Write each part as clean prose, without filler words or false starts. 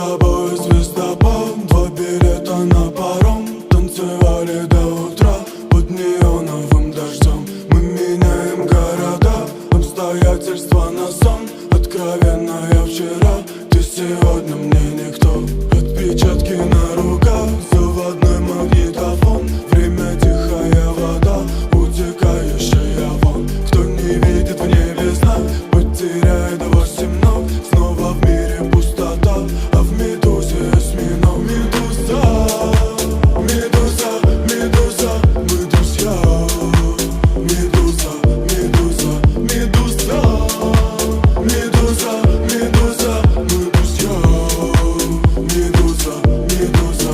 тобой звездопад, 2 билета на паром. Танцевали до утра под неоновым дождем. Мы меняем города, обстоятельства на сон. Откровенно я вчера, ты сегодня мне никто. Отпечатки на руках, заводной магнитофон. Время тихая вода, утекающая вон. Кто не видит в небе знак, потеряет 8 ног. Снова в мире пустота, а в медузе осьминог. Медуза, медуза, медуза, мы друзья. Медуза, медуза, медуза, медуза, медуза, мы друзья. Медуза, медуза,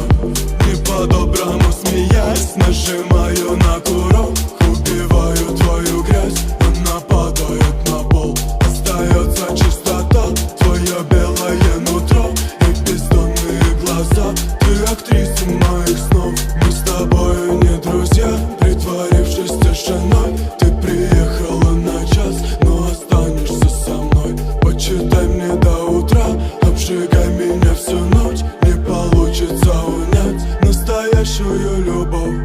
не по-доброму смеясь, нажимаю на курок. Убиваю твою грязь, она падает на пол. Остается чистота, твое белое нутро и бездонные глаза. Ты актриса моих снов. Мы с тобой не друзья, притворившись тишиной. Ты приехала на час, но останешься со мной. Почитай мне до утра, обжигай меня всю ночь. Не получится унять настоящую любовь.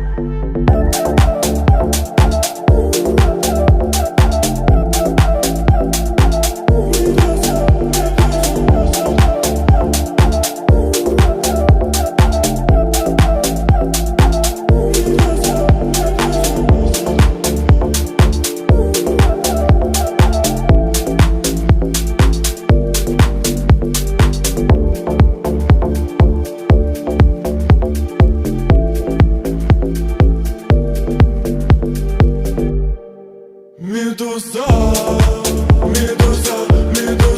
Медуза, медуза, медуза.